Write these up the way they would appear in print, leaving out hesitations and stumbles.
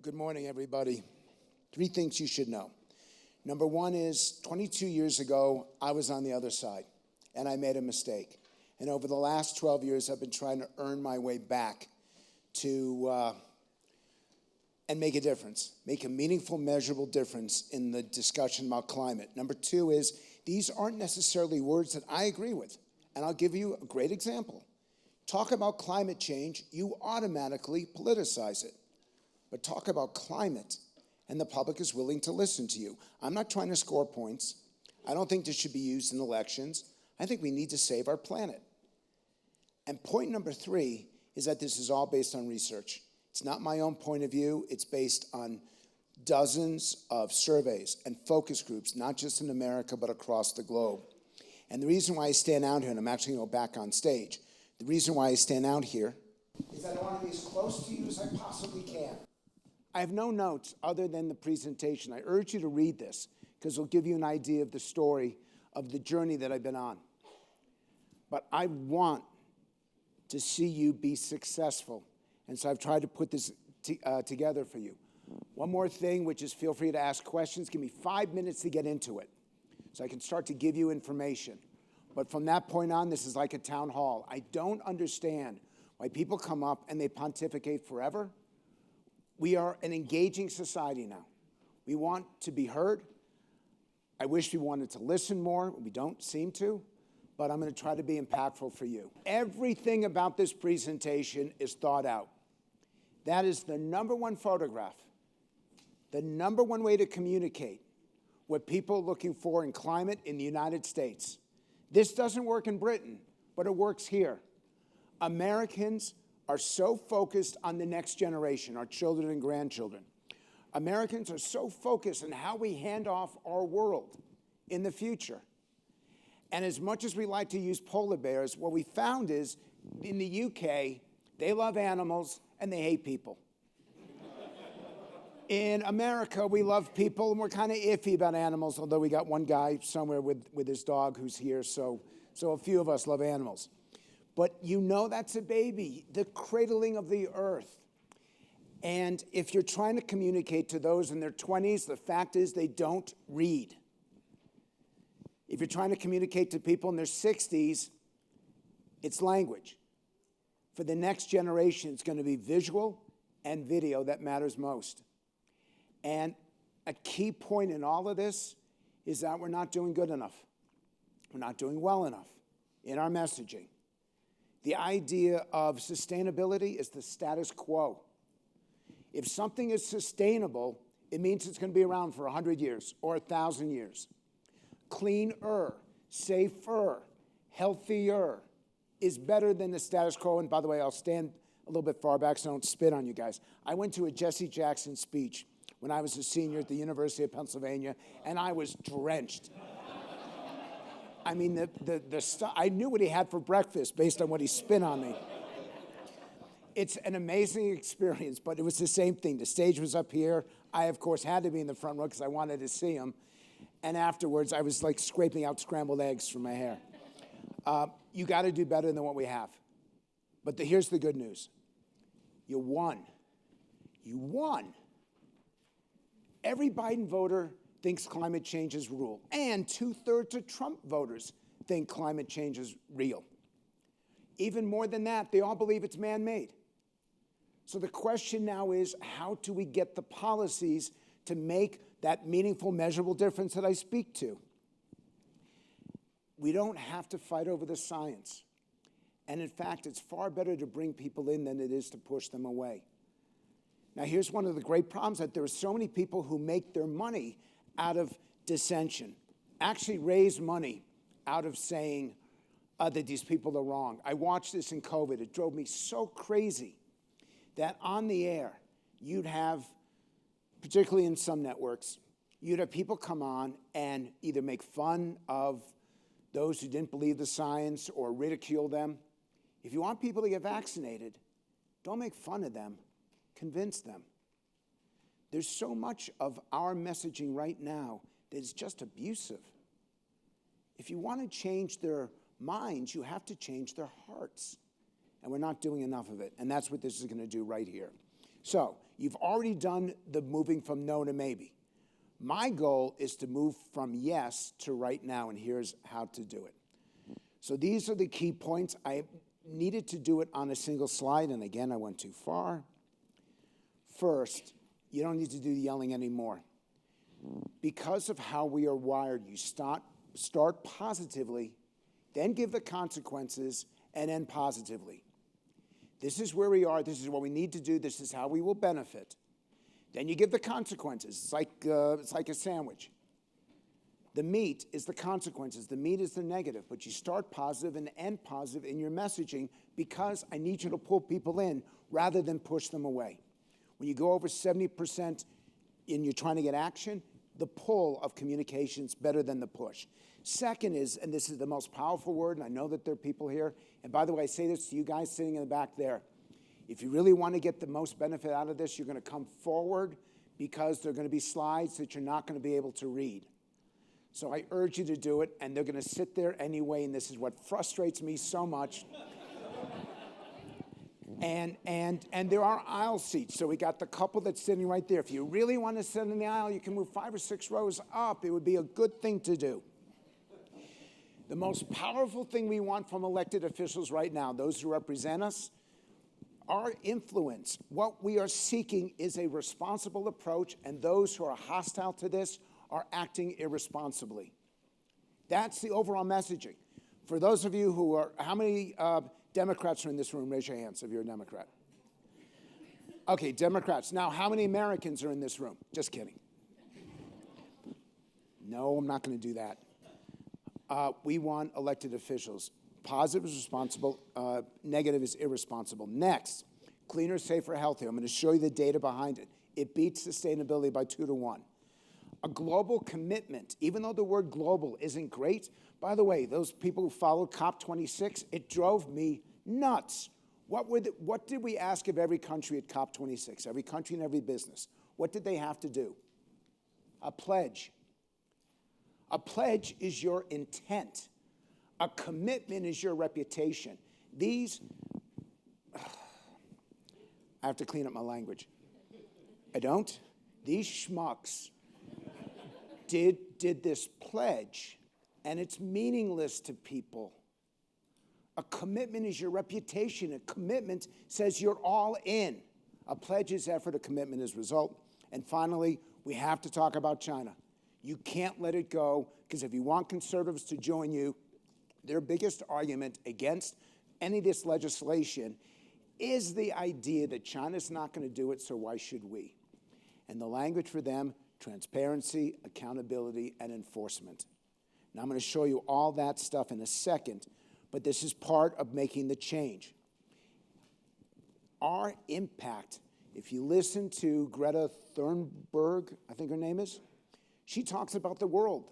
Good morning, everybody. 3 things you should know. Number 1 is 22 years ago, I was on the other side, and I made a mistake. And over the last 12 years, I've been trying to earn my way back to and make a difference, make a meaningful, measurable difference in the discussion about climate. Number 2 is these aren't necessarily words that I agree with. And I'll give you a great example. Talk about climate change, you automatically politicize it. But talk about climate, and the public is willing to listen to you. I'm not trying to score points. I don't think this should be used in elections. I think we need to save our planet. And point number 3 is that this is all based on research. It's not my own point of view. It's based on dozens of surveys and focus groups, not just in America, but across the globe. And the reason why I stand out here, and I'm actually going to go back on stage, the reason why I stand out here is that I want to be as close to you as I possibly can. I have no notes other than the presentation. I urge you to read this because it'll give you an idea of the story of the journey that I've been on. But I want to see you be successful. And so I've tried to put this together for you. One more thing, which is feel free to ask questions. Give me 5 minutes to get into it so I can start to give you information. But from that point on, this is like a town hall. I don't understand why people come up and they pontificate forever. We are an engaging society now. We want to be heard. I wish we wanted to listen more. We don't seem to, but I'm going to try to be impactful for you. Everything about this presentation is thought out. That is the number 1 photograph, the number 1 way to communicate what people are looking for in climate in the United States. This doesn't work in Britain, but it works here. Americans are so focused on the next generation, our children and grandchildren. Americans are so focused on how we hand off our world in the future. And as much as we like to use polar bears, what we found is in the UK, they love animals and they hate people. In America, we love people and we're kind of iffy about animals, although we got one guy somewhere with his dog who's here, so a few of us love animals. But you know that's a baby, the cradling of the earth. And if you're trying to communicate to those in their 20s, the fact is they don't read. If you're trying to communicate to people in their 60s, it's language. For the next generation, it's going to be visual and video that matters most. And a key point in all of this is that we're not doing good enough. We're not doing well enough in our messaging. The idea of sustainability is the status quo. If something is sustainable, it means it's going to be around for 100 years or 1,000 years. Cleaner, safer, healthier is better than the status quo. And by the way, I'll stand a little bit far back so I don't spit on you guys. I went to a Jesse Jackson speech when I was a senior at the University of Pennsylvania, and I was drenched. I mean, I knew what he had for breakfast based on what he spit on me. It's an amazing experience, but it was the same thing. The stage was up here. I, of course, had to be in the front row because I wanted to see him. And afterwards, I was like scraping out scrambled eggs from my hair. You got to do better than what we have. But here's the good news. You won. You won. Every Biden voter thinks climate change is real, and 2/3 of Trump voters think climate change is real. Even more than that, they all believe it's man-made. So the question now is, how do we get the policies to make that meaningful, measurable difference that I speak to? We don't have to fight over the science. And in fact, it's far better to bring people in than it is to push them away. Now, here's one of the great problems, that there are so many people who make their money out of dissension, actually raise money out of saying that these people are wrong. I watched this in COVID. It drove me so crazy that on the air, you'd have, particularly in some networks, you'd have people come on and either make fun of those who didn't believe the science or ridicule them. If you want people to get vaccinated, don't make fun of them, convince them. There's so much of our messaging right now that is just abusive. If you want to change their minds, you have to change their hearts. And we're not doing enough of it. And that's what this is going to do right here. So you've already done the moving from no to maybe. My goal is to move from yes to right now, and here's how to do it. So these are the key points. I needed to do it on a single slide, and again, I went too far. First, you don't need to do the yelling anymore. Because of how we are wired, you start positively, then give the consequences, and end positively. This is where we are. This is what we need to do. This is how we will benefit. Then you give the consequences. It's like a sandwich. The meat is the consequences. The meat is the negative. But you start positive and end positive in your messaging because I need you to pull people in rather than push them away. When you go over 70% and you're trying to get action, the pull of communication is better than the push. Second is, and this is the most powerful word, and I know that there are people here, and by the way, I say this to you guys sitting in the back there. If you really want to get the most benefit out of this, you're going to come forward because there are going to be slides that you're not going to be able to read. So I urge you to do it, and they're going to sit there anyway, and this is what frustrates me so much. And there are aisle seats, so we got the couple that's sitting right there. If you really want to sit in the aisle, you can move 5 or 6 rows up. It would be a good thing to do. The most powerful thing we want from elected officials right now, those who represent us, our influence. What we are seeking is a responsible approach, and those who are hostile to this are acting irresponsibly. That's the overall messaging. For those of you who are, how many Democrats are in this room? Raise your hands if you're a Democrat. Okay, Democrats. Now, how many Americans are in this room? Just kidding. No, I'm not going to do that. We want elected officials. Positive is responsible, negative is irresponsible. Next, cleaner, safer, healthier. I'm going to show you the data behind it. It beats sustainability by 2 to 1. A global commitment, even though the word global isn't great. By the way, those people who followed COP26, it drove me nuts. What did we ask of every country at COP26, every country and every business? What did they have to do? A pledge. A pledge is your intent. A commitment is your reputation. These, I have to clean up my language. I don't? These schmucks did this pledge, and it's meaningless to people. A commitment is your reputation. A commitment says you're all in. A pledge is effort, a commitment is result. And finally, we have to talk about China. You can't let it go, because if you want conservatives to join you, their biggest argument against any of this legislation is the idea that China's not going to do it, so why should we? And the language for them, transparency, accountability, and enforcement. Now, I'm going to show you all that stuff in a second, but this is part of making the change. Our impact, if you listen to Greta Thunberg, I think her name is, she talks about the world.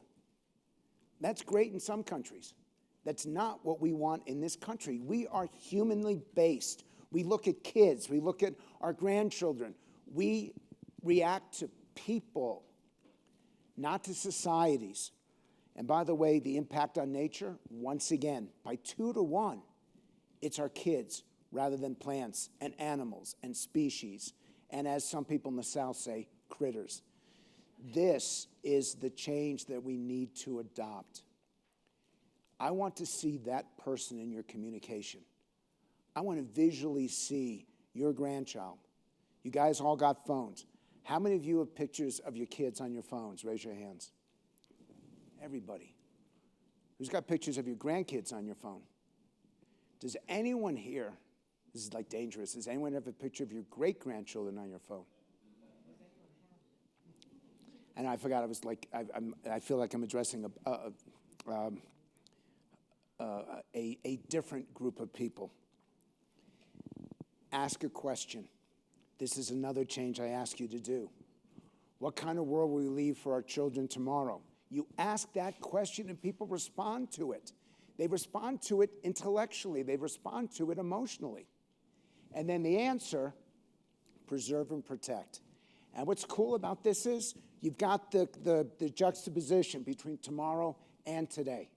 That's great in some countries. That's not what we want in this country. We are humanly based. We look at kids. We look at our grandchildren. We react to people, not to societies. And by the way, the impact on nature, once again, by 2 to 1, it's our kids rather than plants and animals and species. And as some people in the South say, critters. This is the change that we need to adopt. I want to see that person in your communication. I want to visually see your grandchild. You guys all got phones. How many of you have pictures of your kids on your phones? Raise your hands. Everybody. Who's got pictures of your grandkids on your phone? Does anyone here, this is like dangerous, does anyone have a picture of your great-grandchildren on your phone? And I forgot, I was like, I feel like I'm addressing a different group of people. Ask a question. This is another change I ask you to do. What kind of world will we leave for our children tomorrow? You ask that question and people respond to it. They respond to it intellectually. They respond to it emotionally. And then the answer, preserve and protect. And what's cool about this is you've got the juxtaposition between tomorrow and today.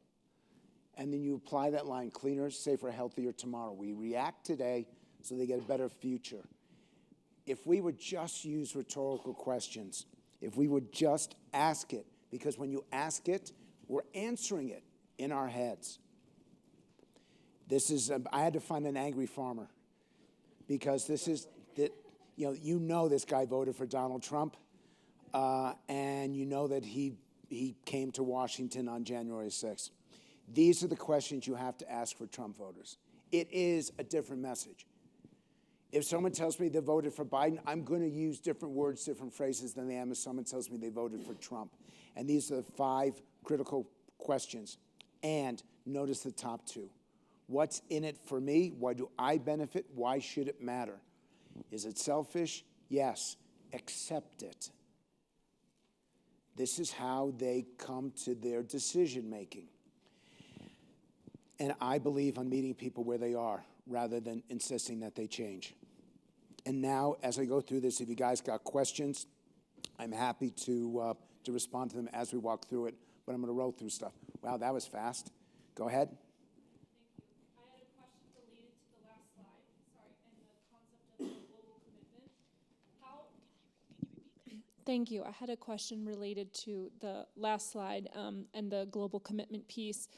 And then you apply that line, cleaner, safer, healthier tomorrow. We react today so they get a better future. if we would just use rhetorical questions, if we would just ask it, because when you ask it, we're answering it in our heads. I had to find an angry farmer, because you know this guy voted for Donald Trump, and you know that he came to Washington on January 6th. These are the questions you have to ask for Trump voters. It is a different message. If someone tells me they voted for Biden, I'm going to use different words, different phrases than they am if someone tells me they voted for Trump. And these are the 5 critical questions. And notice the top 2. What's in it for me? Why do I benefit? Why should it matter? Is it selfish? Yes. Accept it. This is how they come to their decision making. And I believe on meeting people where they are rather than insisting that they change. And now, as I go through this, if you guys got questions, I'm happy to respond to them as we walk through it, but I'm going to roll through stuff. Wow, that was fast. Go ahead. Thank you. I had a question related to the last slide, and the concept of global commitment. Thank you. I had a question related to the last slide and the global commitment piece.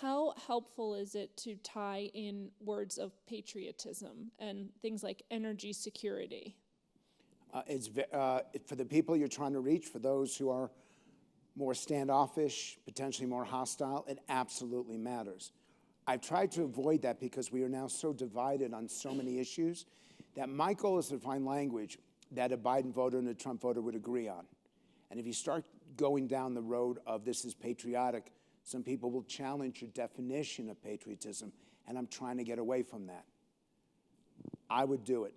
How helpful is it to tie in words of patriotism and things like energy security? For the people you're trying to reach, for those who are more standoffish, potentially more hostile, it absolutely matters. I've tried to avoid that because we are now so divided on so many issues that my goal is to find language that a Biden voter and a Trump voter would agree on. And if you start going down the road of this is patriotic, some people will challenge your definition of patriotism, and I'm trying to get away from that. I would do it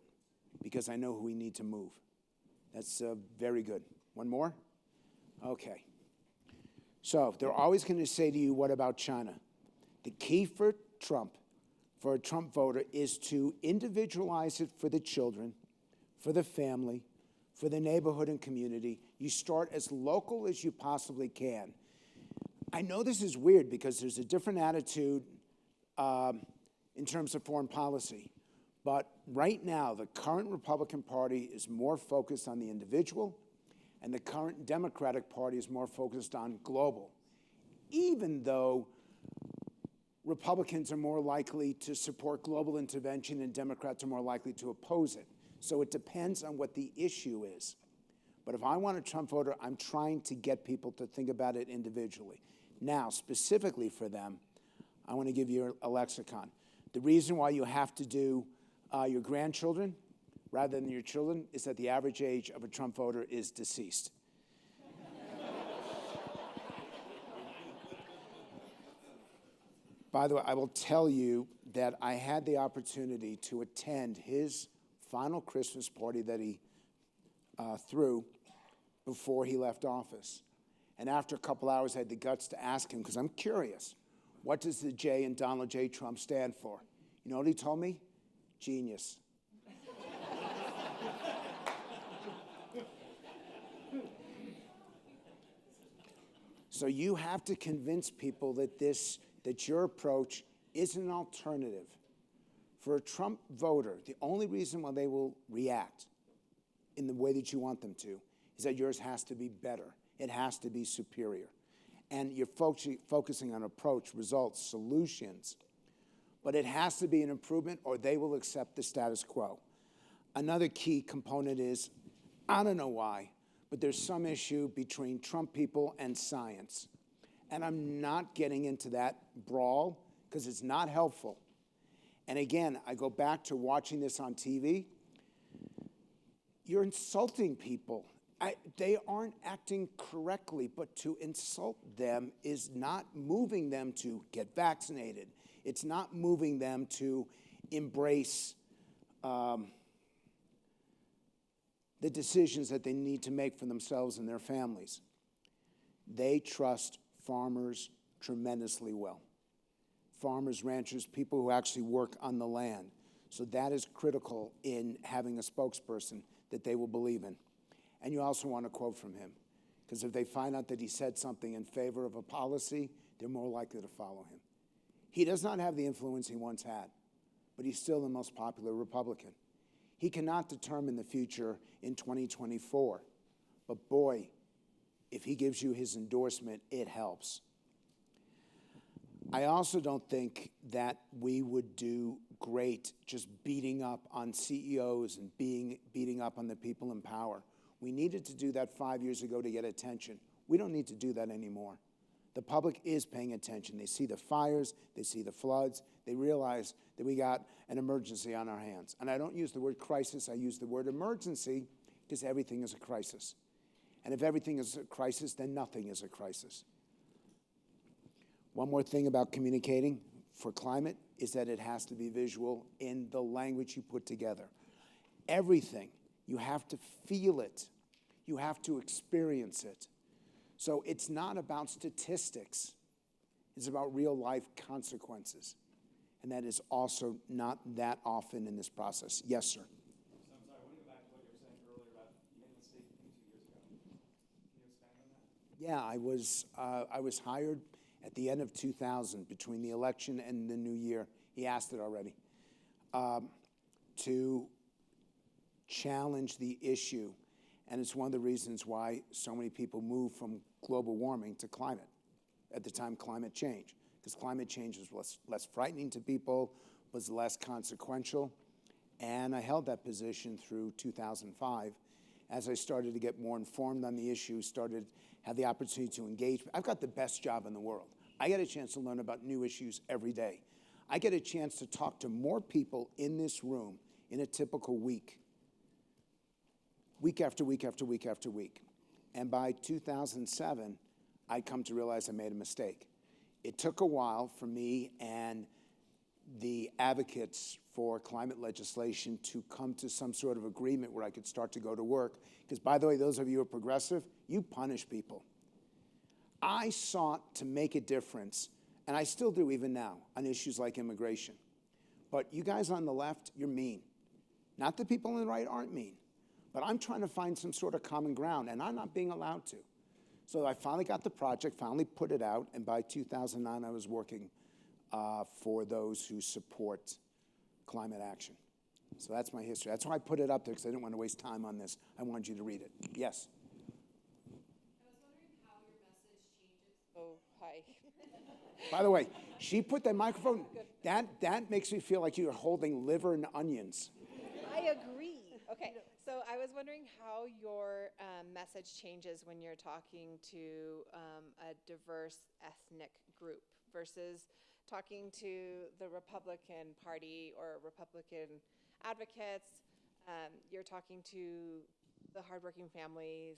because I know who we need to move. That's very good. One more? Okay. So they're always going to say to you, what about China? The key for Trump, for a Trump voter, is to individualize it for the children, for the family, for the neighborhood and community. You start as local as you possibly can. I know this is weird because there's a different attitude in terms of foreign policy. But right now, the current Republican Party is more focused on the individual, and the current Democratic Party is more focused on global, even though Republicans are more likely to support global intervention and Democrats are more likely to oppose it. So it depends on what the issue is. But if I want a Trump voter, I'm trying to get people to think about it individually. Now, specifically for them, I want to give you a lexicon. The reason why you have to do your grandchildren rather than your children is that the average age of a Trump voter is deceased. By the way, I will tell you that I had the opportunity to attend his final Christmas party that he threw before he left office. And after a couple hours, I had the guts to ask him, because I'm curious, what does the J in Donald J. Trump stand for? You know what he told me? Genius. So you have to convince people that your approach is an alternative. For a Trump voter, the only reason why they will react in the way that you want them to is that yours has to be better. It has to be superior. And you're focusing on approach, results, solutions. But it has to be an improvement or they will accept the status quo. Another key component is, I don't know why, but there's some issue between Trump people and science. And I'm not getting into that brawl because it's not helpful. And again, I go back to watching this on TV. You're insulting people. They aren't acting correctly, but to insult them is not moving them to get vaccinated. It's not moving them to embrace the decisions that they need to make for themselves and their families. They trust farmers tremendously well. Farmers, ranchers, people who actually work on the land. So that is critical in having a spokesperson that they will believe in. And you also want a quote from him, because if they find out that he said something in favor of a policy, they're more likely to follow him. He does not have the influence he once had, but he's still the most popular Republican. He cannot determine the future in 2024. But boy, if he gives you his endorsement, it helps. I also don't think that we would do great just beating up on CEOs and beating up on the people in power. We needed to do that 5 years ago to get attention. We don't need to do that anymore. The public is paying attention. They see the fires, they see the floods, they realize that we got an emergency on our hands. And I don't use the word crisis, I use the word emergency because everything is a crisis. And if everything is a crisis, then nothing is a crisis. One more thing about communicating for climate is that it has to be visual in the language you put together. Everything, you have to feel it. You have to experience it. So it's not about statistics. It's about real life consequences. And that is also not that often in this process. Yes, sir. So I'm sorry, I want to go back to what you were saying earlier about you made a mistake 2 years ago. Can you expand on that? Yeah, I was hired at the end of 2000, between the election and the new year. He asked it already, to challenge the issue. And it's one of the reasons why so many people move from global warming to climate, at the time climate change, because climate change was less frightening to people, was less consequential. And I held that position through 2005. As I started to get more informed on the issue, had the opportunity to engage. I've got the best job in the world. I get a chance to learn about new issues every day. I get a chance to talk to more people in this room in a typical week after week after week after week. And by 2007, I'd come to realize I made a mistake. It took a while for me and the advocates for climate legislation to come to some sort of agreement where I could start to go to work. Because, by the way, those of you who are progressive, you punish people. I sought to make a difference, and I still do even now, on issues like immigration. But you guys on the left, you're mean. Not that people on the right aren't mean, but I'm trying to find some sort of common ground, and I'm not being allowed to. So I finally got the project, finally put it out, and by 2009 I was working for those who support climate action. So that's my history. That's why I put it up there, because I didn't want to waste time on this. I wanted you to read it. Yes? I was wondering how your message changes. Oh, hi. By the way, she put that microphone, that makes me feel like you're holding liver and onions. I agree. Okay, so I was wondering how your message changes when you're talking to a diverse ethnic group versus talking to the Republican Party or Republican advocates. You're talking to the hardworking families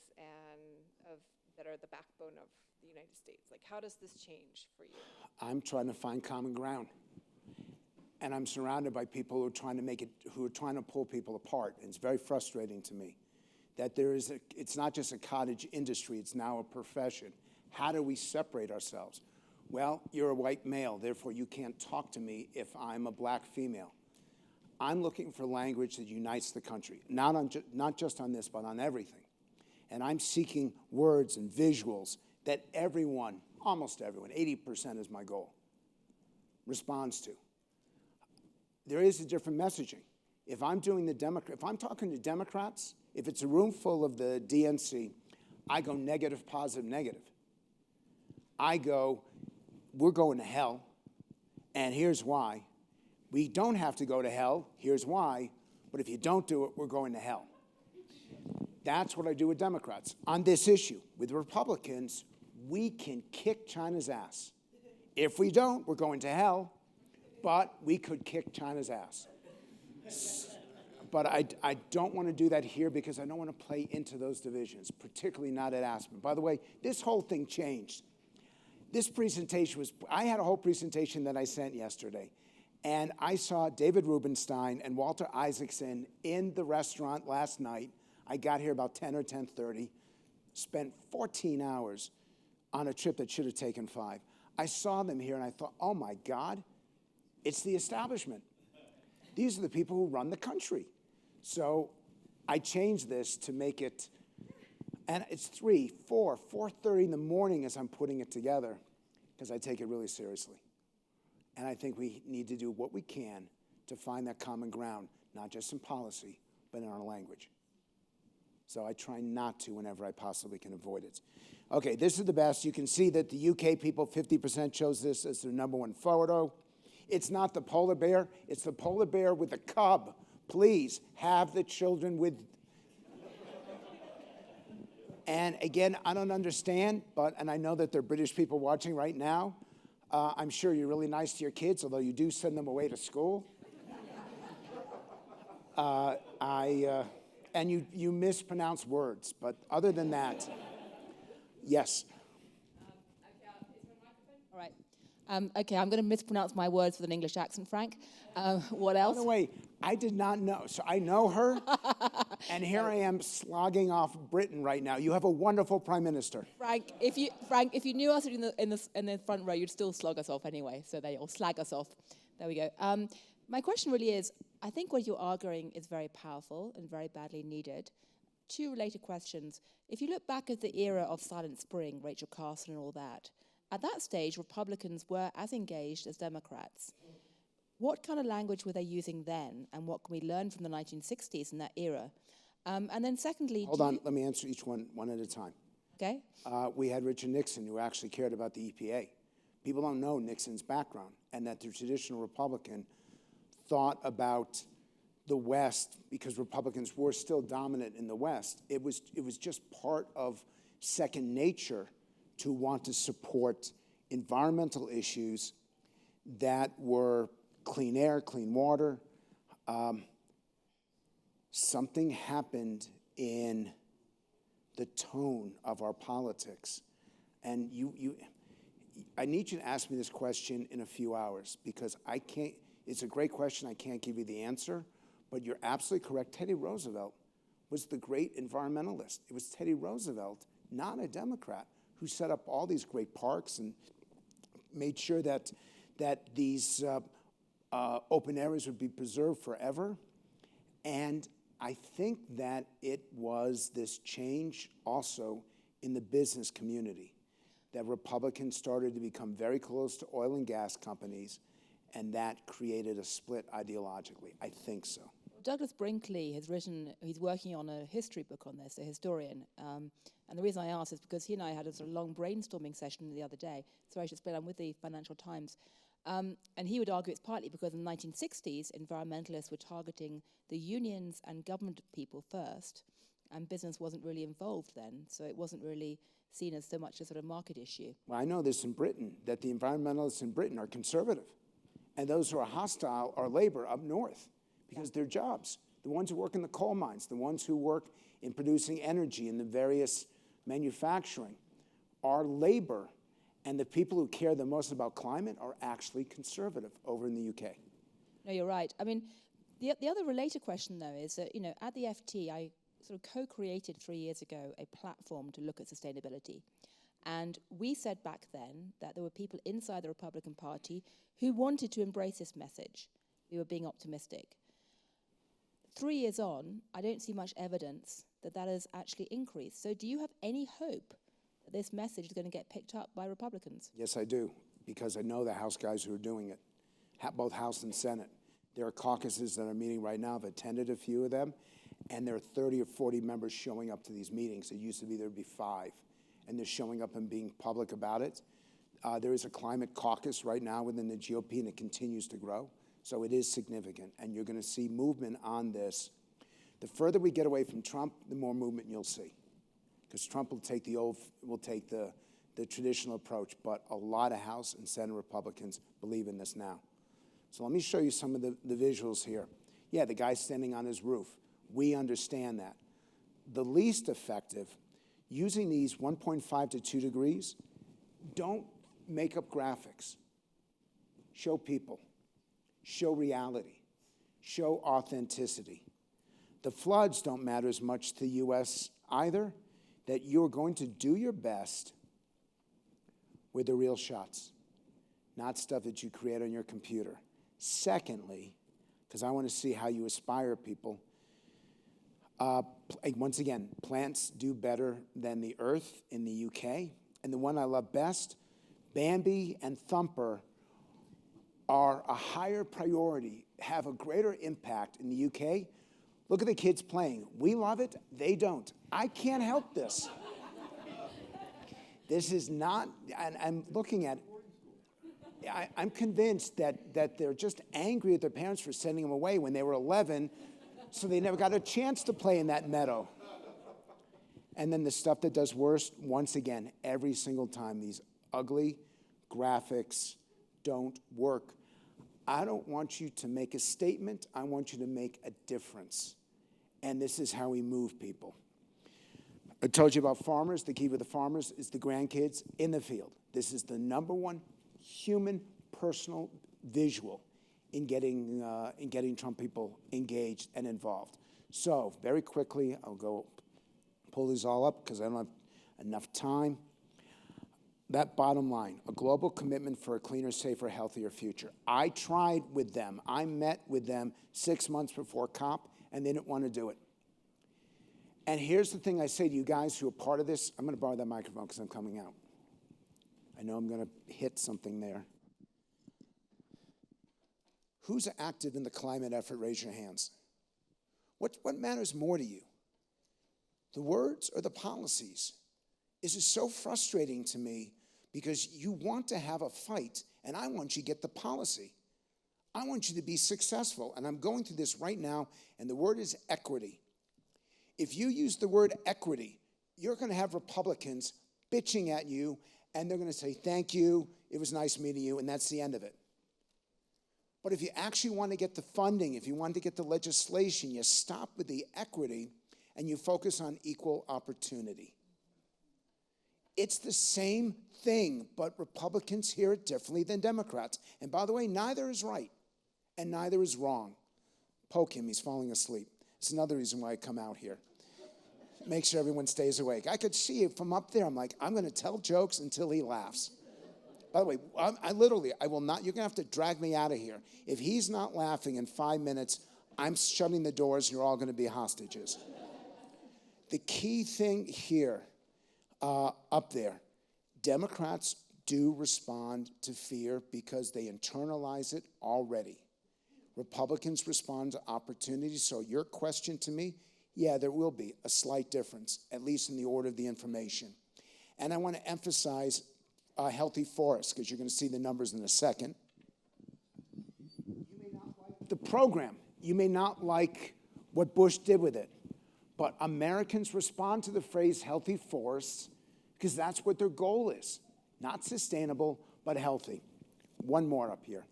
that are the backbone of the United States. Like, how does this change for you? I'm trying to find common ground. And I'm surrounded by people who are trying to pull people apart. And it's very frustrating to me that it's not just a cottage industry, it's now a profession. How do we separate ourselves? Well, you're a white male, therefore you can't talk to me if I'm a black female. I'm looking for language that unites the country, not just on this, but on everything. And I'm seeking words and visuals that everyone, almost everyone, 80% is my goal, responds to. There is a different messaging. If I'm talking to Democrats, if it's a room full of the DNC, I go negative, positive, negative. I go, we're going to hell, and here's why. We don't have to go to hell, here's why, but if you don't do it, we're going to hell. That's what I do with Democrats. On this issue, with Republicans, we can kick China's ass. If we don't, we're going to hell, but we could kick China's ass. But I don't want to do that here because I don't want to play into those divisions, particularly not at Aspen. By the way, this whole thing changed. This presentation I had a whole presentation that I sent yesterday, and I saw David Rubenstein and Walter Isaacson in the restaurant last night. I got here about 10 or 10:30, spent 14 hours on a trip that should have taken 5. I saw them here and I thought, oh my God, it's the establishment. These are the people who run the country. So I changed this to make it, and it's 3, 4, 4:30 in the morning as I'm putting it together, because I take it really seriously. And I think we need to do what we can to find that common ground, not just in policy, but in our language. So I try not to whenever I possibly can avoid it. Okay, this is the best. You can see that the UK people, 50% chose this as their #1 photo. It's not the polar bear, it's the polar bear with the cub. Please have the children with. And again, I don't understand, and I know that there are British people watching right now. I'm sure you're really nice to your kids, although you do send them away to school. And you mispronounce words, but other than that, yes. All right. Okay, I'm going to mispronounce my words with an English accent, Frank. What else? By the way, I did not know. So I know her, and here I am slogging off Britain right now. You have a wonderful prime minister. Frank, if you knew us in the front row, you'd still slog us off anyway. So there, or slag us off. There we go. My question really is, I think what you're arguing is very powerful and very badly needed. Two related questions. If you look back at the era of Silent Spring, Rachel Carson and all that, at that stage, Republicans were as engaged as Democrats. What kind of language were they using then, and what can we learn from the 1960s in that era? And then secondly... Hold on, let me answer each one at a time. Okay. We had Richard Nixon, who actually cared about the EPA. People don't know Nixon's background, and that the traditional Republican thought about the West, because Republicans were still dominant in the West. It was just part of second nature to want to support environmental issues that were clean air, clean water. Something happened in the tone of our politics. And I need you to ask me this question in a few hours, because I can't. It's a great question. I can't give you the answer, but you're absolutely correct. Teddy Roosevelt was the great environmentalist. It was Teddy Roosevelt, not a Democrat, who set up all these great parks and made sure that these open areas would be preserved forever. And I think that it was this change also in the business community, that Republicans started to become very close to oil and gas companies, and that created a split ideologically. I think so. Douglas Brinkley has written, he's working on a history book on this, a historian. And the reason I ask is because he and I had a sort of long brainstorming session the other day. So I should explain, I'm with the Financial Times. And he would argue it's partly because in the 1960s, environmentalists were targeting the unions and government people first, and business wasn't really involved then. So it wasn't really seen as so much a sort of market issue. Well, I know this in Britain, that the environmentalists in Britain are conservative. And those who are hostile are labor up north, because they're jobs. The ones who work in the coal mines, the ones who work in producing energy in the various manufacturing are labor. And the people who care the most about climate are actually conservative over in the UK. No, you're right. I mean, the other related question, though, is that, at the FT, I sort of co-created 3 years ago a platform to look at sustainability. And we said back then that there were people inside the Republican Party who wanted to embrace this message. We were being optimistic. 3 years on, I don't see much evidence that that has actually increased. So do you have any hope that this message is going to get picked up by Republicans? Yes, I do, because I know the House guys who are doing it, both House and Senate. There are caucuses that are meeting right now. I've attended a few of them, and there are 30 or 40 members showing up to these meetings. It used to be there'd be 5, and they're showing up and being public about it. There is a climate caucus right now within the GOP, and it continues to grow. So it is significant, and you're going to see movement on this. The further we get away from Trump, the more movement you'll see, because Trump will take the traditional approach, but a lot of House and Senate Republicans believe in this now. So let me show you some of the visuals here. Yeah, the guy standing on his roof. We understand that. The least effective, using these 1.5 to 2 degrees, don't make up graphics. Show people. Show reality. Show authenticity. The floods don't matter as much to the U.S. either, that you're going to do your best with the real shots, not stuff that you create on your computer. Secondly, because I want to see how you aspire people, once again, plants do better than the earth in the UK. And the one I love best, Bambi and Thumper are a higher priority, have a greater impact in the UK. Look at the kids playing. We love it. They don't. I can't help this. This is not, and I'm looking at, I'm convinced that they're just angry at their parents for sending them away when they were 11, so they never got a chance to play in that meadow. And then the stuff that does worse, once again, every single time, these ugly graphics don't work. I don't want you to make a statement. I want you to make a difference. And this is how we move people. I told you about farmers. The key with the farmers is the grandkids in the field. This is the #1 human personal visual in getting Trump people engaged and involved. So very quickly, I'll go pull these all up because I don't have enough time. That bottom line, a global commitment for a cleaner, safer, healthier future. I tried with them. I met with them 6 months before COP, and they didn't want to do it. And here's the thing I say to you guys who are part of this. I'm going to borrow that microphone because I'm coming out. I know I'm going to hit something there. Who's active in the climate effort? Raise your hands. What matters more to you? The words or the policies? This is so frustrating to me because you want to have a fight, and I want you to get the policy. I want you to be successful, and I'm going through this right now, and the word is equity. If you use the word equity, you're going to have Republicans bitching at you, and they're going to say, thank you, it was nice meeting you, and that's the end of it. But if you actually want to get the funding, if you want to get the legislation, you stop with the equity, and you focus on equal opportunity. It's the same thing, but Republicans hear it differently than Democrats. And by the way, neither is right, and neither is wrong. Poke him, he's falling asleep. It's another reason why I come out here. Make sure everyone stays awake. I could see it from up there. I'm like, I'm going to tell jokes until he laughs. By the way, I will not, you're going to have to drag me out of here. If he's not laughing in 5 minutes, I'm shutting the doors and you're all going to be hostages. The key thing here, up there, Democrats do respond to fear because they internalize it already. Republicans respond to opportunity. So your question to me, yeah, there will be a slight difference, at least in the order of the information. And I want to emphasize healthy forests, because you're going to see the numbers in a second. You may not like the program. You may not like what Bush did with it. But Americans respond to the phrase healthy forests because that's what their goal is. Not sustainable, but healthy. One more up here.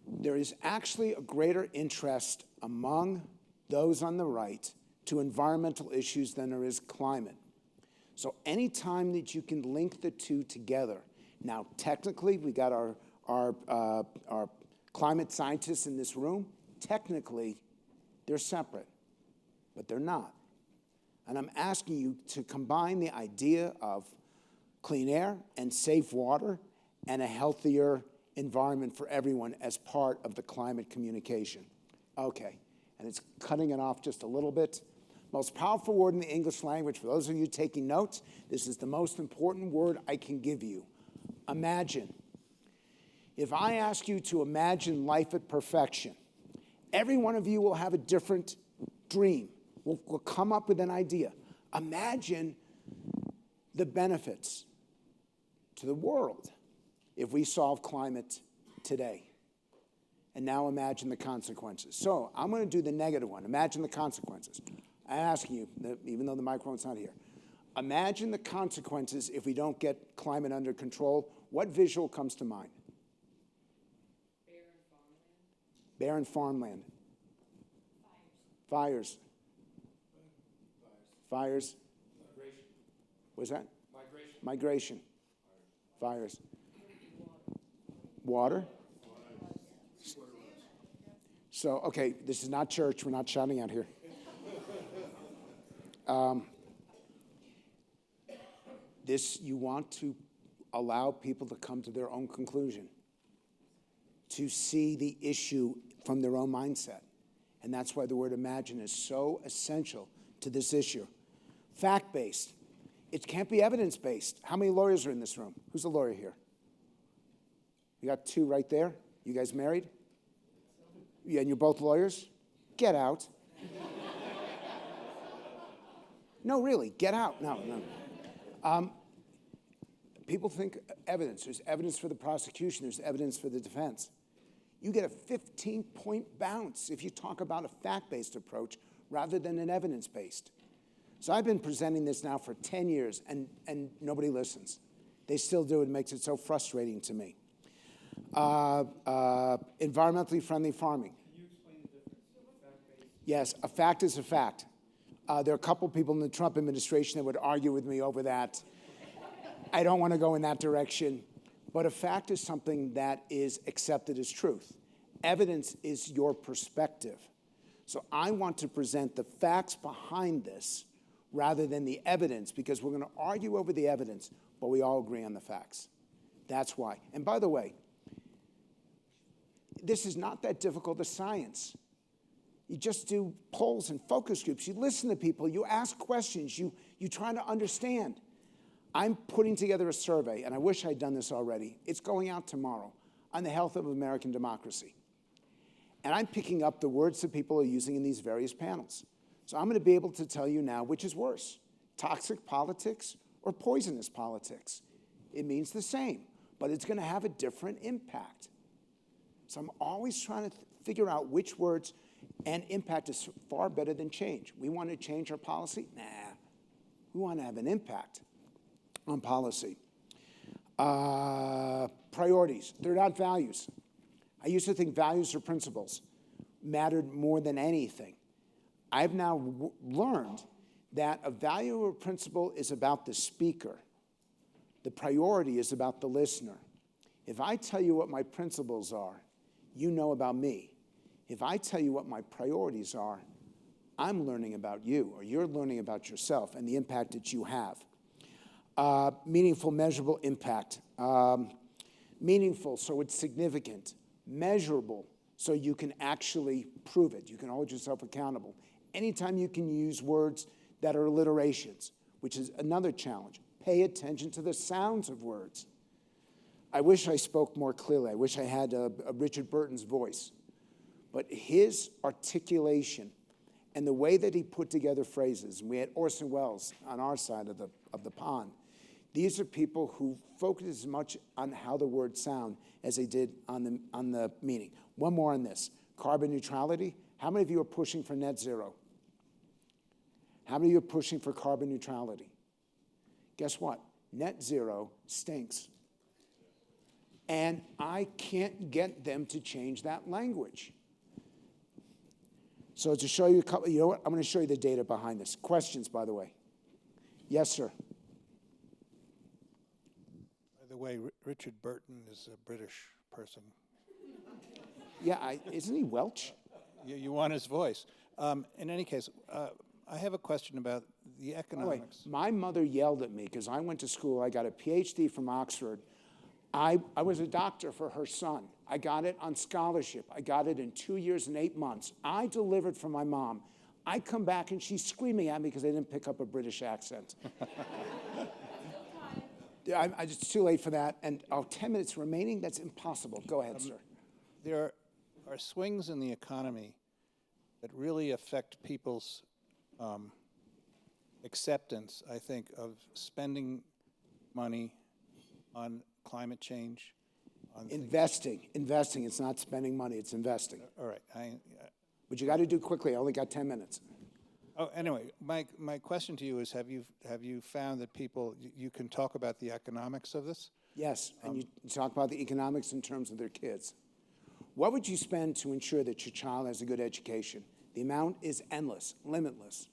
There is actually a greater interest among those on the right to environmental issues than there is climate. So anytime that you can link the two together, now technically we got our climate scientists in this room, technically they're separate, but they're not. And I'm asking you to combine the idea of clean air and safe water and a healthier environment for everyone as part of the climate communication. Okay, and it's cutting it off just a little bit. Most powerful word in the English language, for those of you taking notes, this is the most important word I can give you. Imagine. If I ask you to imagine life at perfection, every one of you will have a different dream. We'll come up with an idea. Imagine the benefits to the world if we solve climate today. And now imagine the consequences. So I'm going to do the negative one. Imagine the consequences. I'm asking you, even though the microphone's not here, imagine the consequences if we don't get climate under control. What visual comes to mind? Barren farmland. Fires. Fires. Migration. What's that? Migration. Migration. Fires. Water. So, okay, this is not church. We're not shouting out here. You want to allow people to come to their own conclusion, to see the issue from their own mindset. And that's why the word imagine is so essential to this issue. Fact-based. It can't be evidence-based. How many lawyers are in this room? Who's a lawyer here? You got two right there. You guys married? Yeah, and you're both lawyers? Get out. No, really, get out. No. People think evidence. There's evidence for the prosecution. There's evidence for the defense. You get a 15-point bounce if you talk about a fact-based approach rather than an evidence-based. So I've been presenting this now for 10 years, and nobody listens. They still do. It makes it so frustrating to me. Environmentally friendly farming. Can you explain the difference of fact-based? Yes, a fact is a fact. There are a couple people in the Trump administration that would argue with me over that. I don't want to go in that direction. But a fact is something that is accepted as truth. Evidence is your perspective. So I want to present the facts behind this rather than the evidence, because we're going to argue over the evidence, but we all agree on the facts. That's why. And by the way, this is not that difficult a science. You just do polls and focus groups. You listen to people. You ask questions. You try to understand. I'm putting together a survey, and I wish I'd done this already. It's going out tomorrow on the health of American democracy. And I'm picking up the words that people are using in these various panels. So I'm going to be able to tell you now which is worse, toxic politics or poisonous politics. It means the same, but it's going to have a different impact. So I'm always trying to figure out which words, and impact is far better than change. We want to change our policy? Nah. We want to have an impact on policy. Priorities, they're not values. I used to think values or principles mattered more than anything. I've now learned that a value or principle is about the speaker. The priority is about the listener. If I tell you what my principles are, you know about me. If I tell you what my priorities are, I'm learning about you, or you're learning about yourself and the impact that you have. Meaningful, measurable impact. Meaningful, so it's significant. Measurable, so you can actually prove it. You can hold yourself accountable. Anytime you can use words that are alliterations, which is another challenge. Pay attention to the sounds of words. I wish I spoke more clearly. I wish I had a Richard Burton's voice. But his articulation and the way that he put together phrases, and we had Orson Welles on our side of the pond. These are people who focus as much on how the words sound as they did on the meaning. One more on this. Carbon neutrality. How many of you are pushing for net zero? How many of you are pushing for carbon neutrality? Guess what? Net zero stinks. And I can't get them to change that language. So to show you a couple, you know what? I'm going to show you the data behind this. Questions, by the way. Yes, sir. By the way, Richard Burton is a British person. Yeah, isn't he Welsh? You want his voice. In any case, I have a question about the economics. By the way, my mother yelled at me because I went to school. I got a PhD from Oxford. I was a doctor for her son. I got it on scholarship. I got it in 2 years and 8 months. I delivered for my mom. I come back and she's screaming at me because I didn't pick up a British accent. It's too late for that. And 10 minutes remaining? That's impossible. Go ahead, sir. There are swings in the economy that really affect people's acceptance, I think, of spending money on climate change. On investing. It's not spending money. It's investing. All right. But you got to do quickly. I only got 10 minutes. Oh, anyway, my question to you is: Have you found that people you can talk about the economics of this? Yes, and you talk about the economics in terms of their kids. What would you spend to ensure that your child has a good education? The amount is endless, limitless.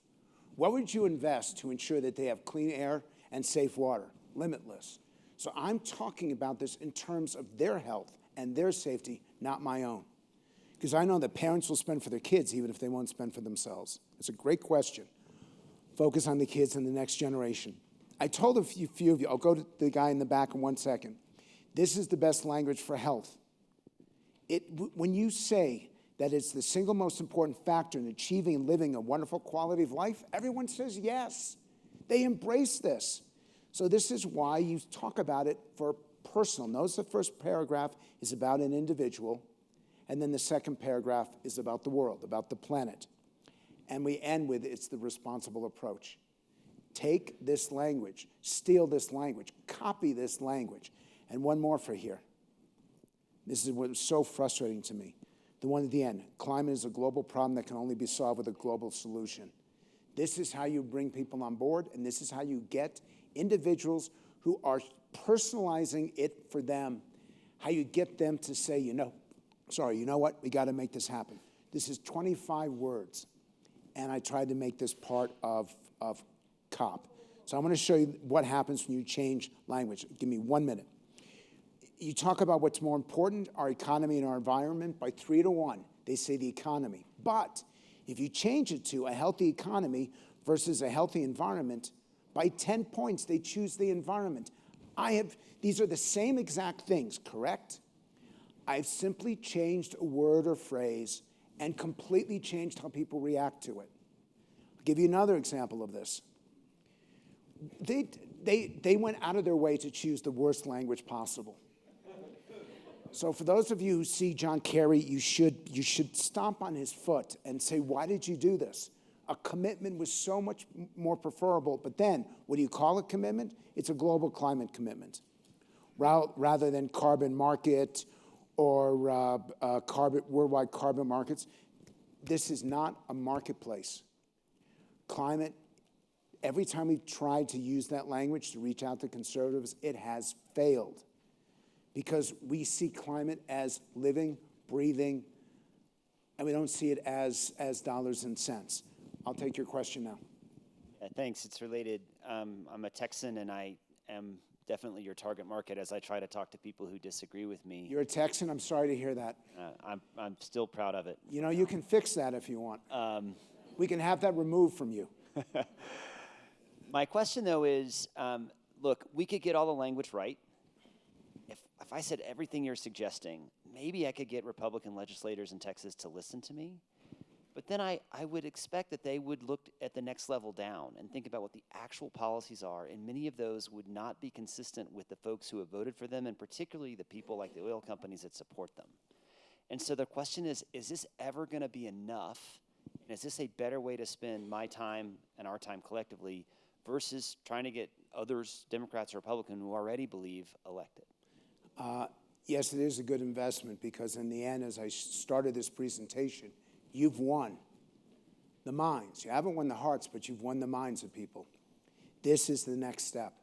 What would you invest to ensure that they have clean air and safe water? Limitless. So I'm talking about this in terms of their health and their safety, not my own. Because I know that parents will spend for their kids even if they won't spend for themselves. It's a great question. Focus on the kids and the next generation. I told a few of you, I'll go to the guy in the back in 1 second. This is the best language for health. When you say that it's the single most important factor in achieving and living a wonderful quality of life, everyone says yes. They embrace this. So this is why you talk about it for personal. Notice the first paragraph is about an individual, And then the second paragraph is about the world, about the planet. And we end with, it's the responsible approach. Take this language, steal this language, copy this language. And one more for here. This is what was so frustrating to me. The one at the end, climate is a global problem that can only be solved with a global solution. This is how you bring people on board, and this is how you get individuals who are personalizing it for them, how you get them to say, you know what, we got to make this happen. This is 25 words, and I tried to make this part of COP. So I'm going to show you what happens when you change language. Give me 1 minute. You talk about what's more important, our economy and our environment, by 3 to 1. They say the economy. But if you change it to a healthy economy versus a healthy environment, by 10 points, they choose the environment. These are the same exact things, correct? I've simply changed a word or phrase and completely changed how people react to it. I'll give you another example of this. They went out of their way to choose the worst language possible. So for those of you who see John Kerry, you should stomp on his foot and say, why did you do this? A commitment was so much more preferable, but then, what do you call a commitment? It's a global climate commitment. Rather than carbon market or worldwide carbon markets, this is not a marketplace. Climate, every time we've tried to use that language to reach out to conservatives, it has failed. Because we see climate as living, breathing, and we don't see it as dollars and cents. I'll take your question now. Yeah, thanks. It's related. I'm a Texan, and I am definitely your target market as I try to talk to people who disagree with me. You're a Texan? I'm sorry to hear that. I'm still proud of it. You know, you can fix that if you want. We can have that removed from you. My question, though, is, look, we could get all the language right. If I said everything you're suggesting, maybe I could get Republican legislators in Texas to listen to me. But then I would expect that they would look at the next level down and think about what the actual policies are, and many of those would not be consistent with the folks who have voted for them, and particularly the people like the oil companies that support them. And so the question is this ever going to be enough? And is this a better way to spend my time and our time collectively versus trying to get others, Democrats or Republicans, who already believe elected? Yes, it is a good investment because in the end, as I started this presentation, you've won the minds. You haven't won the hearts, but you've won the minds of people. This is the next step.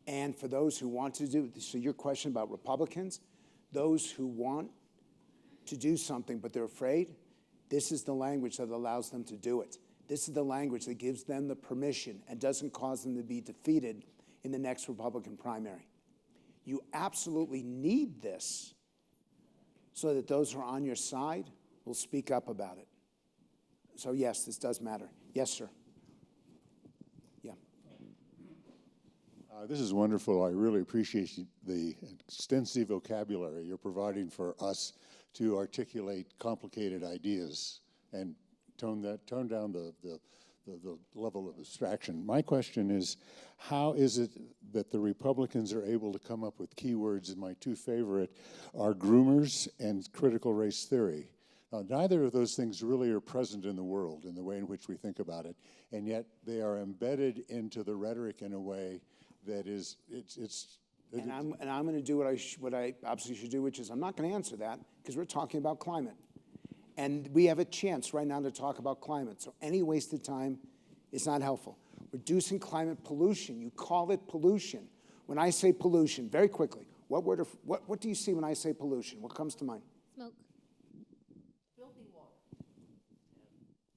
And for those who want to do, so your question about Republicans, those who want to do something but they're afraid, this is the language that allows them to do it. This is the language that gives them the permission and doesn't cause them to be defeated in the next Republican primary. You absolutely need this so that those who are on your side will speak up about it. So yes, this does matter. Yes, sir. Yeah. This is wonderful. I really appreciate the extensive vocabulary you're providing for us to articulate complicated ideas and tone down the level of abstraction. My question is, how is it that the Republicans are able to come up with keywords, and my two favorite are groomers and critical race theory? Now, neither of those things really are present in the world in the way in which we think about it, and yet they are embedded into the rhetoric in a way that is, And I'm going to do what I absolutely should do, which is I'm not going to answer that because we're talking about climate. And we have a chance right now to talk about climate. So any wasted time is not helpful. Reducing climate pollution, you call it pollution. When I say pollution, very quickly, what do you see when I say pollution? What comes to mind? Smoke. Filthy water.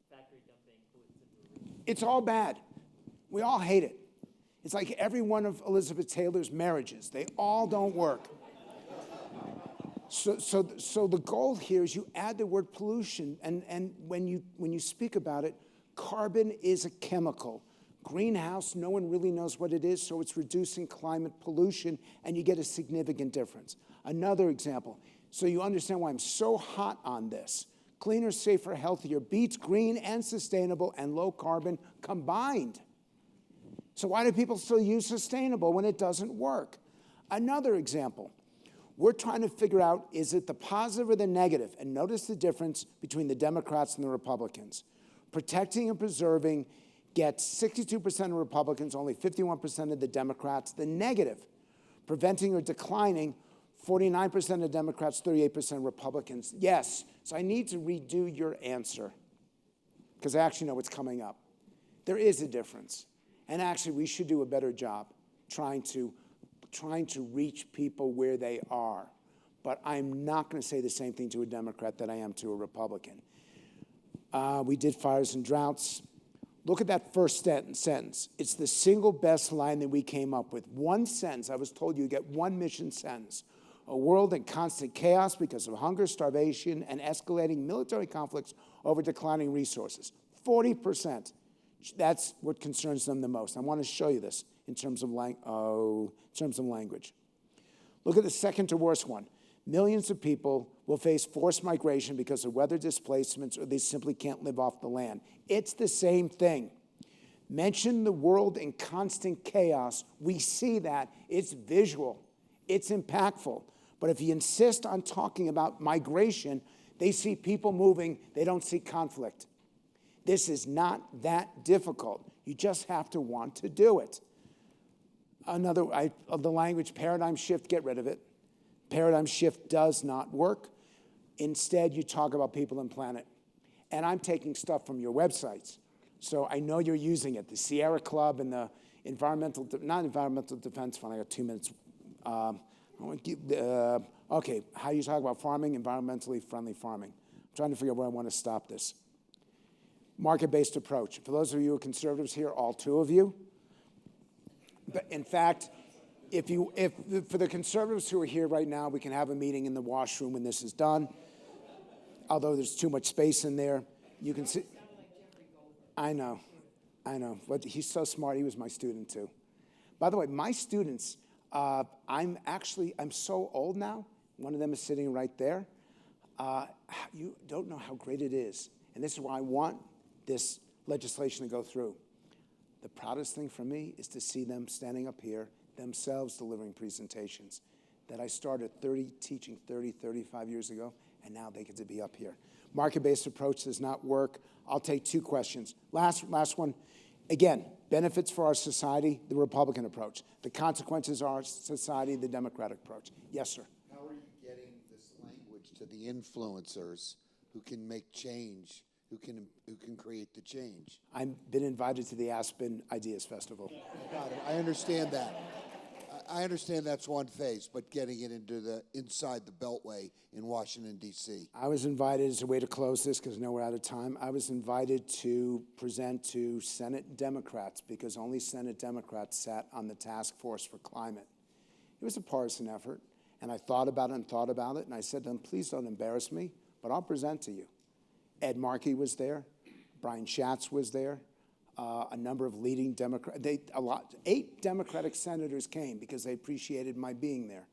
Factory dumping pollutants. It's all bad. We all hate it. It's like every one of Elizabeth Taylor's marriages. They all don't work. So the goal here is you add the word pollution, and when you speak about it, carbon is a chemical. Greenhouse, no one really knows what it is, so it's reducing climate pollution, and you get a significant difference. Another example, so you understand why I'm so hot on this. Cleaner, safer, healthier beats green and sustainable and low carbon combined. So why do people still use sustainable when it doesn't work? Another example, We're trying to figure out, is it the positive or the negative? And notice the difference between the Democrats and the Republicans. Protecting and preserving gets 62% of Republicans, only 51% of the Democrats. The negative, preventing or declining, 49% of Democrats, 38% of Republicans. Yes, so I need to redo your answer because I actually know what's coming up. There is a difference. And actually, we should do a better job trying to reach people where they are. But I'm not going to say the same thing to a Democrat that I am to a Republican. We did fires and droughts. Look at that first sentence. It's the single best line that we came up with. One sentence. I was told you get one mission sentence. A world in constant chaos because of hunger, starvation, and escalating military conflicts over declining resources. 40%. That's what concerns them the most. I want to show you this in terms of language. Look at the second to worst one. Millions of people will face forced migration because of weather displacements or they simply can't live off the land. It's the same thing. Mention the world in constant chaos. We see that. It's visual. It's impactful. But if you insist on talking about migration, they see people moving. They don't see conflict. This is not that difficult. You just have to want to do it. The language paradigm shift, get rid of it. Paradigm shift does not work. Instead, you talk about people and planet. And I'm taking stuff from your websites. So I know you're using it. The Sierra Club and the not environmental defense fund. I got 2 minutes. Okay, how you talk about farming, environmentally friendly farming. I'm trying to figure out where I want to stop this. Market-based approach. For those of you who are conservatives here, all two of you. But in fact, for the conservatives who are here right now, we can have a meeting in the washroom when this is done. Although there's too much space in there, you can see. I know. But he's so smart. He was my student too. By the way, my students. I'm so old now. One of them is sitting right there. You don't know how great it is. And this is why I want this legislation to go through. The proudest thing for me is to see them standing up here, themselves delivering presentations that I started teaching 35 years ago, and now they get to be up here. Market-based approach does not work. I'll take 2 questions. Last one. Again, benefits for our society, the Republican approach. The consequences are our society, the Democratic approach. Yes, sir. How are you getting this language to the influencers who can make change, who can create the change? I've been invited to the Aspen Ideas Festival. Got it. I understand that. I understand that's one phase, but getting it into inside the Beltway in Washington, D.C. I was invited as a way to close this because I know we're out of time. I was invited to present to Senate Democrats because only Senate Democrats sat on the task force for climate. It was a partisan effort, and I thought about it, and I said to them, please don't embarrass me, but I'll present to you. Ed Markey was there. Brian Schatz was there. A number of leading Democrats. 8 Democratic senators came because they appreciated my being there.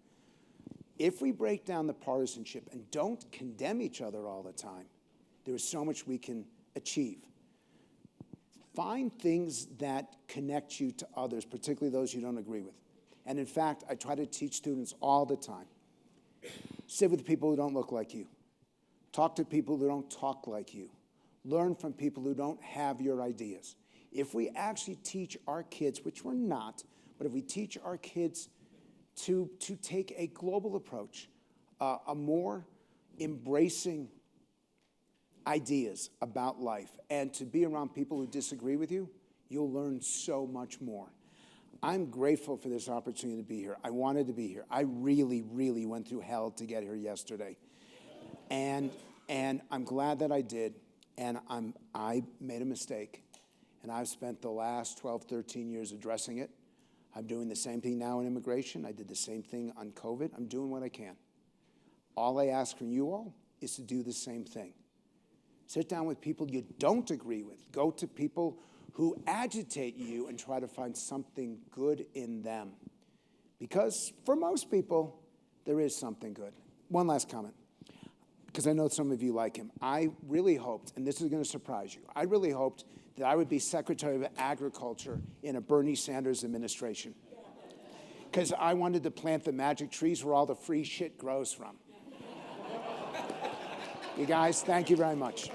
If we break down the partisanship and don't condemn each other all the time, there is so much we can achieve. Find things that connect you to others, particularly those you don't agree with. And in fact, I try to teach students all the time. Sit with people who don't look like you. Talk to people who don't talk like you. Learn from people who don't have your ideas. If we actually teach our kids, which we're not, but if we teach our kids to take a global approach, a more embracing ideas about life, and to be around people who disagree with you, you'll learn so much more. I'm grateful for this opportunity to be here. I wanted to be here. I really, really went through hell to get here yesterday. And I'm glad that I did, and I made a mistake. And I've spent the last 12, 13 years addressing it. I'm doing the same thing now in immigration. I did the same thing on COVID. I'm doing what I can. All I ask from you all is to do the same thing. Sit down with people you don't agree with. Go to people who agitate you and try to find something good in them. Because for most people, there is something good. One last comment, because I know some of you like him. I really hoped, and this is going to surprise you, I really hoped that I would be Secretary of Agriculture in a Bernie Sanders administration. Because I wanted to plant the magic trees where all the free shit grows from. You guys, thank you very much.